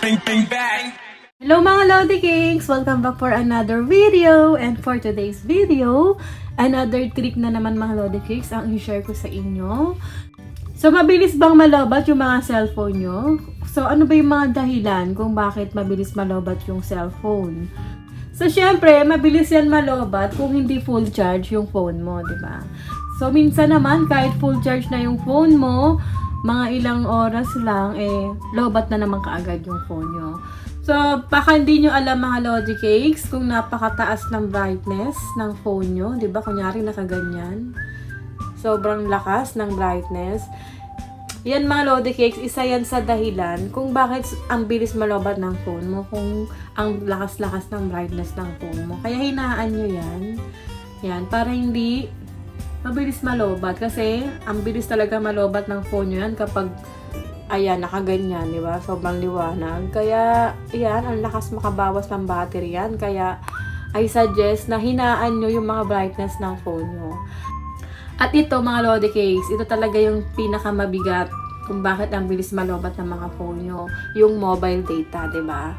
Hello mga Lodi Kings! Welcome back for another video. And for today's video, another trick na naman mga Lodi Kings ang i-share ko sa inyo. So, mabilis bang malobat yung mga cellphone nyo? So, ano ba yung mga dahilan kung bakit mabilis malobat yung cellphone? So, syempre, mabilis yan malobat kung hindi full charge yung phone mo, di ba? So, minsan naman, kahit full charge na yung phone mo, mga ilang oras lang, lobat na naman kaagad yung phone nyo. So, baka hindi nyo alam mga Lodi Cakes kung napakataas ng brightness ng phone nyo. Diba? Kunyari, nakaganyan. Sobrang lakas ng brightness. Yan mga Lodi Cakes, isa yan sa dahilan kung bakit ang bilis malobat ng phone mo, kung ang lakas-lakas ng brightness ng phone mo. Kaya hinaan nyo yan. Yan, para hindi mabilis malobat. Kasi, ang bilis talaga malobat ng phone nyo yan kapag ayan, nakaganyan, di ba? Sobrang liwanag. Kaya, yan, ang lakas makabawas ng battery yan. Kaya, I suggest na hinaan nyo yung mga brightness ng phone nyo. At ito, mga Lodi Cakes, ito talaga yung pinakamabigat kung bakit ang bilis malobat ng mga phone nyo. Yung mobile data, di ba?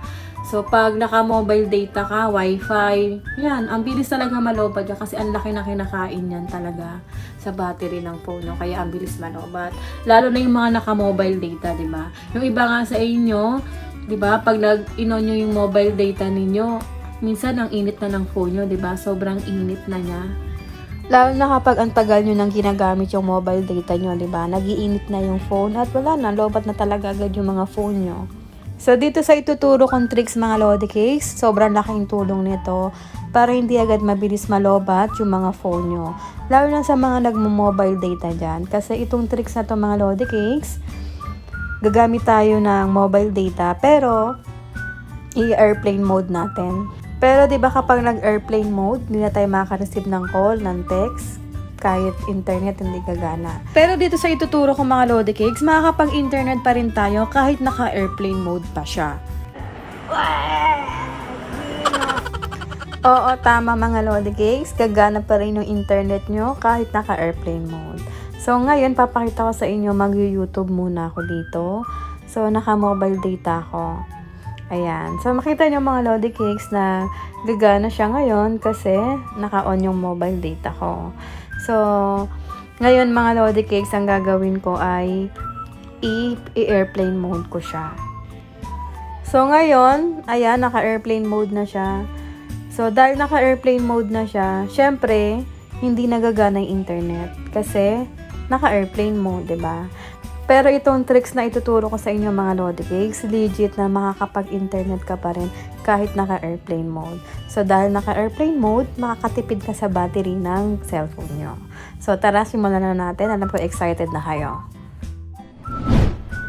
So, pag naka-mobile data ka, wifi, yan, ang bilis talaga malobat yan kasi ang laki na kinakain yan talaga sa battery ng phone nyo. Kaya ang bilis malobat. Lalo na yung mga naka-mobile data, di ba? Yung iba nga sa inyo, di ba? Pag nag-inon nyo yung mobile data ninyo, minsan ang init na ng phone nyo, di ba? Sobrang init na niya. Lalo na kapag ang tagal nyo nang ginagamit yung mobile data nyo, di ba? Nag-iinit na yung phone at wala na, lobat na talaga agad yung mga phone nyo. So, dito sa ituturo kong tricks mga Lodi Cakes, sobrang laking tulong nito para hindi agad mabilis malobat yung mga phone nyo. Lalo na sa mga nagmo-mobile data dyan. Kasi itong tricks na to mga Lodi Cakes, gagamit tayo ng mobile data pero i-airplane mode natin. Pero diba kapag nag-airplane mode, hindi na tayo makaka-receive ng call, ng text, kahit internet hindi gagana. Pero dito sa ituturo ko mga Lodi Cakes, makakapag-internet pa rin tayo kahit naka-airplane mode pa siya. Oo, tama mga Lodi Cakes, gagana pa rin yung internet nyo kahit naka-airplane mode. So ngayon, papakita ko sa inyo, mag-YouTube muna ako dito. So naka-mobile data ako. Ayan. So makita nyo mga Lodi Cakes na gagana siya ngayon kasi naka-on yung mobile data ko. So, ngayon mga Lodi Cakes, ang gagawin ko ay i-airplane mode ko siya. So, ngayon, ayan, naka-airplane mode na siya. So, dahil naka-airplane mode na siya, syempre, hindi nagagana yung internet. Kasi, naka-airplane mode, diba? Pero itong tricks na ituturo ko sa inyo mga Lodi Cakes, legit na makakapag-internet ka pa rin kahit naka-airplane mode. So, dahil naka-airplane mode, makakatipid ka sa battery ng cellphone nyo. So, tara, simulan na natin. Alam ko, excited na kayo.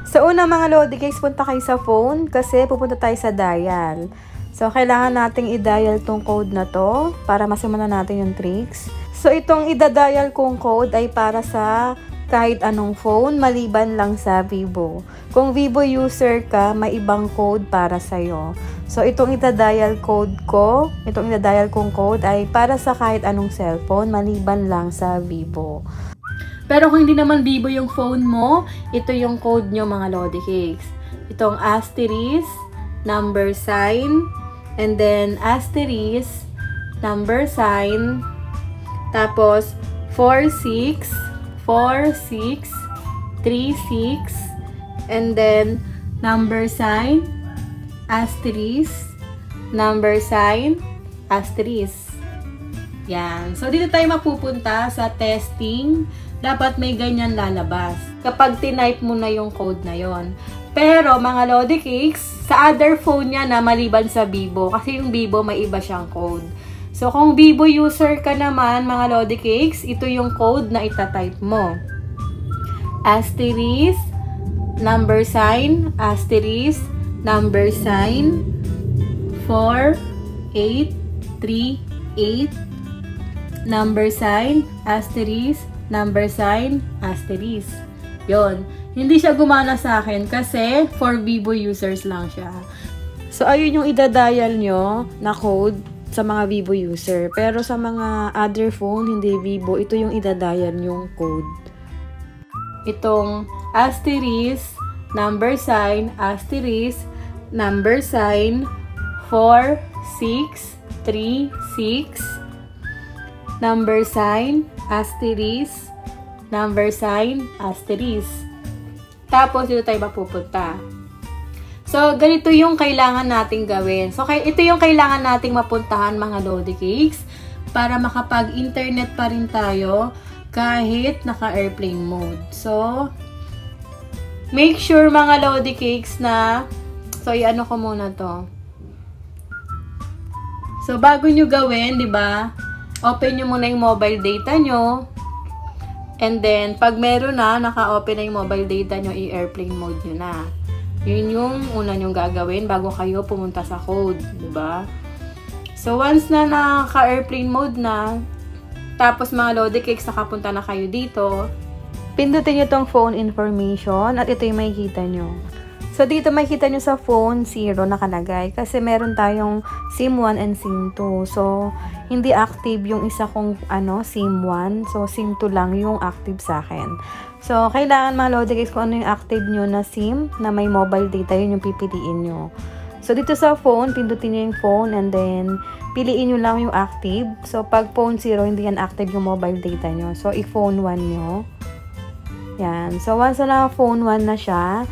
So, una mga Lodi Cakes, punta kayo sa phone kasi pupunta tayo sa dial. So, kailangan nating i-dial tong code na to para masimulan natin yung tricks. So, itong i-dial kong code ay para sa kahit anong phone, maliban lang sa Vivo. Kung Vivo user ka, may ibang code para sa'yo. So, itong itadial code ko, itong itadial kong code ay para sa kahit anong cellphone, maliban lang sa Vivo. Pero kung hindi naman Vivo yung phone mo, ito yung code nyo mga Lodi Cakes. Itong asterisk, number sign, and then asterisk, number sign, tapos 46, 46, 36, and then number sign, asterisk, number sign, asterisk. Yan. So, dito tayo mapupunta sa testing. Dapat may ganyan lalabas kapag tinype mo na yung code na yon. Pero, mga Lodi Cakes, sa other phone niya na maliban sa Vivo, kasi yung Vivo may iba siyang code. So, kung Vivo user ka naman, mga Lodi Cakes, ito yung code na itatype mo. Asterisk, number sign, asterisk, number sign, 4, 8, 3, 8, number sign, asterisk, number sign, asterisk. Yon. Hindi siya gumana sa akin kasi for Vivo users lang siya. So, ayun yung idadial nyo na code sa mga Vivo user. Pero sa mga other phone, hindi Vivo, ito yung idadial yung code. Itong asterisk, number sign, asterisk, number sign, 4, 6, 3, 6, number sign, asterisk, number sign, asterisk. Tapos, dito tayo mapupunta. So, ganito yung kailangan nating gawin. So, ito yung kailangan nating mapuntahan mga Lodi Cakes para makapag-internet pa rin tayo kahit naka-airplane mode. So, make sure mga Lodi Cakes na, so, i-ano ko muna to. So, bago nyo gawin, di ba, open nyo muna yung mobile data nyo. And then, pag meron na, naka-open na yung mobile data nyo, i-airplane mode nyo na. Yun yung una nyong gagawin bago kayo pumunta sa code, diba? So, once na naka-airplane mode na, tapos mga Lodi Cakes, nakapunta na kayo dito, pindutin nyo tong phone information at ito yung makikita nyo. So, dito makikita nyo sa phone, 0 nakalagay. Kasi meron tayong SIM 1 and SIM 2. So, hindi active yung isa kong SIM 1. So, SIM 2 lang yung active sa akin. So, kailangan mga Lodi Cakes kung ano yung active nyo na SIM na may mobile data, yun yung pipiliin nyo. So, dito sa phone, pindutin nyo yung phone and then piliin nyo lang yung active. So, pag phone 0, hindi yan active yung mobile data nyo. So, i-phone 1 nyo. Yan. So, once na phone 1 na siya,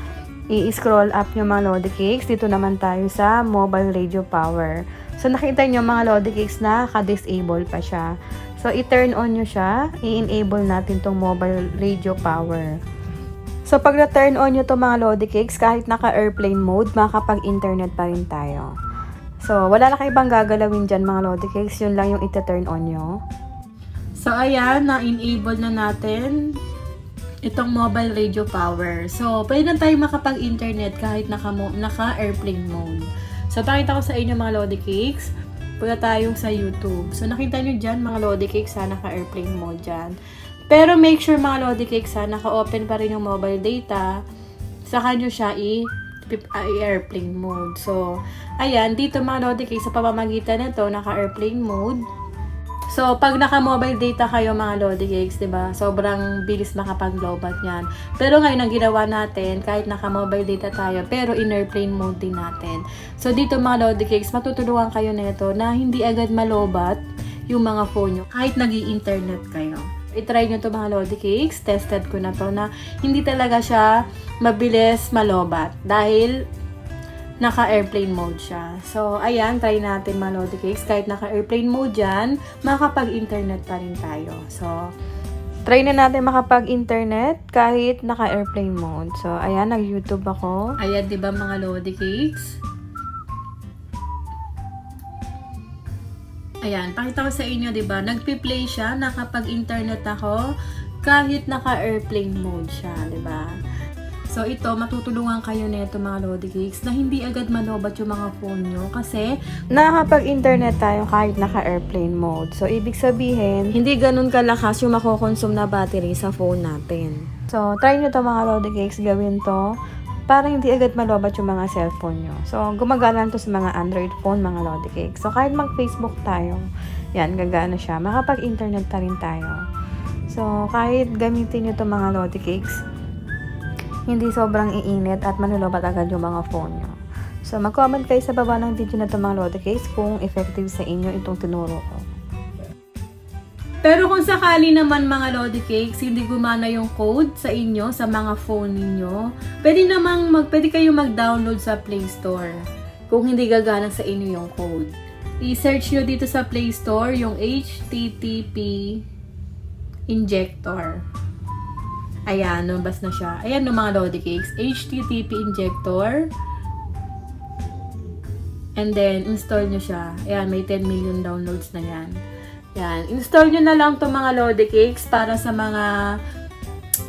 i-scroll up nyo mga Lodi Cakes. Dito naman tayo sa mobile radio power. So, nakita nyo mga Lodi Cakes na ka-disable pa siya. So, i-turn on nyo siya, i-enable natin tong mobile radio power. So, pag na-turn on nyo to mga Lodi Cakes, kahit naka-airplane mode, makakapag-internet pa rin tayo. So, wala na kayo bang gagalawin dyan mga Lodi Cakes, yun lang yung ita-turn on nyo. So, ayan, na-enable na natin itong mobile radio power. So, pwede na tayo makapag-internet kahit naka-airplane mode. So, pakita ko sa inyo mga Lodi Cakes. Punta tayong sa YouTube. So, nakita nyo dyan, mga Lodi Cakes, naka-airplane mode dyan. Pero, make sure, mga Lodi Cakes, naka-open pa rin yung mobile data. Saka nyo siya i-airplane mode. So, ayan, dito mga Lodi Cakes, sa pamamagitan nito, naka-airplane mode. So, pag naka-mobile data kayo, mga Lodi Cakes, diba? Sobrang bilis makapag-lowbat yan. Pero ngayon, ang ginawa natin, kahit naka-mobile data tayo, pero in-airplane mode din natin. So, dito mga Lodi Cakes, matutulungan kayo nito na hindi agad malobat yung mga phone nyo, kahit nag-i-internet kayo. I-try nyo to mga Lodi Cakes. Tested ko na to na hindi talaga siya mabilis malobat. Dahil naka-airplane mode siya. So, ayan, try natin mga Lodi Cakes. Kahit naka-airplane mode dyan, makapag-internet pa rin tayo. So, try na natin makapag-internet kahit naka-airplane mode. So, ayan, nag-YouTube ako. Ayan, diba mga Lodi Cakes? Ayan, pakita ko sa inyo, diba? Nagpi-play siya, nakapag-internet ako kahit naka-airplane mode siya, diba? So, ito, matutulungan kayo nito mga Lodi Cakes na hindi agad malobat yung mga phone nyo kasi nakakapag-internet tayo kahit naka-airplane mode. So, ibig sabihin, hindi ganun kalakas yung makokonsume na battery sa phone natin. So, try nyo to mga Lodi Cakes, gawin to para hindi agad malobat yung mga cellphone nyo. So, gumagana to sa mga Android phone, mga Lodi Cakes. So, kahit mag-Facebook tayo, yan, gagana siya. Makapag-internet pa rin tayo. So, kahit gamitin nyo to mga Lodi Cakes, hindi sobrang iinit at manulobat agad yung mga phone nyo. So, mag-comment kayo sa baba ng video na ito mga Lodi Cakes kung effective sa inyo itong tinuro ko. Pero kung sakali naman mga Lodi Cakes, hindi gumana yung code sa inyo, sa mga phone ninyo, pwede kayo mag-download sa Play Store kung hindi gagana sa inyo yung code. I-search nyo dito sa Play Store yung HTTP injector. Ayan, lumabas na siya. Ayan no mga Lodi Cakes, HTTP injector. And then, install nyo siya. Ayan, may 10 million downloads na yan. Yan, install nyo na lang to mga Lodi Cakes para sa mga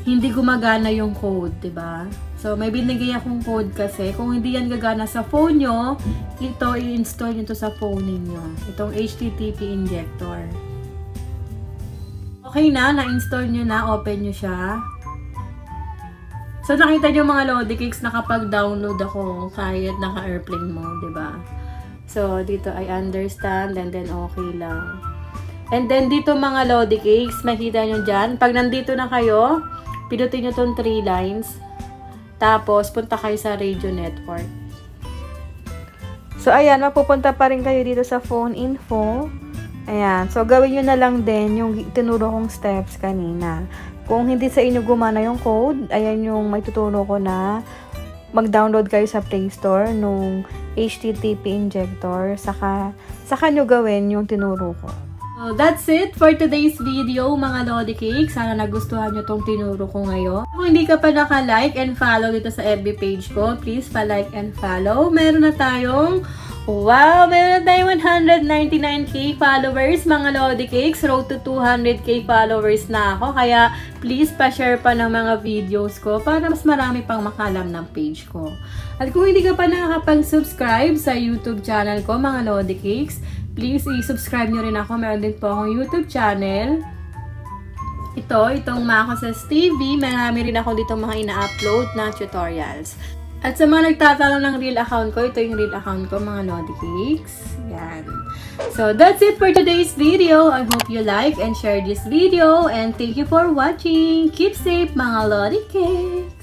hindi gumagana yung code, diba? So, may binigay akong code kasi. Kung hindi yan gagana sa phone nyo, ito, i-install nyo to sa phone ninyo. Itong HTTP injector. Okay na, na-install nyo na, open nyo siya. So, nakita nyo mga Lodi Cakes, nakapag-download ako kahit naka-airplane mode, diba? So, dito I understand and then okay lang. And then, dito mga Lodi Cakes, makita nyo dyan. Pag nandito na kayo, pinutin nyo itong 3 lines. Tapos, punta kayo sa radio network. So, ayan, mapupunta pa rin kayo dito sa phone info. Ayan. So, gawin nyo na lang din yung tinuro kong steps kanina. Kung hindi sa inyo gumana yung code, ayan yung may tuturo ko na mag-download kayo sa Play Store nung HTTP injector. Saka nyo gawin yung tinuro ko. So, that's it for today's video, mga Lodi Cakes. Sana nagustuhan nyo tong tinuro ko ngayon. Kung hindi ka pa naka-like and follow dito sa FB page ko, please pa-like and follow. Meron na tayong 199k followers, mga Lodi Cakes. Road to 200k followers na ako. Kaya, please pa-share pa ng mga videos ko para mas marami pang makalam ng page ko. At kung hindi ka pa nakakapag-subscribe sa YouTube channel ko, mga Lodi Cakes, please i-subscribe nyo rin ako. Meron din po akong YouTube channel. Itong Makoses TV. Marami rin ako dito mga ina-upload na tutorials. At sa mga nagtatanong ng real account ko, ito yung real account ko, mga Lodi Cakes. Yan. So, that's it for today's video. I hope you like and share this video. And thank you for watching. Keep safe, mga Lodi Cakes.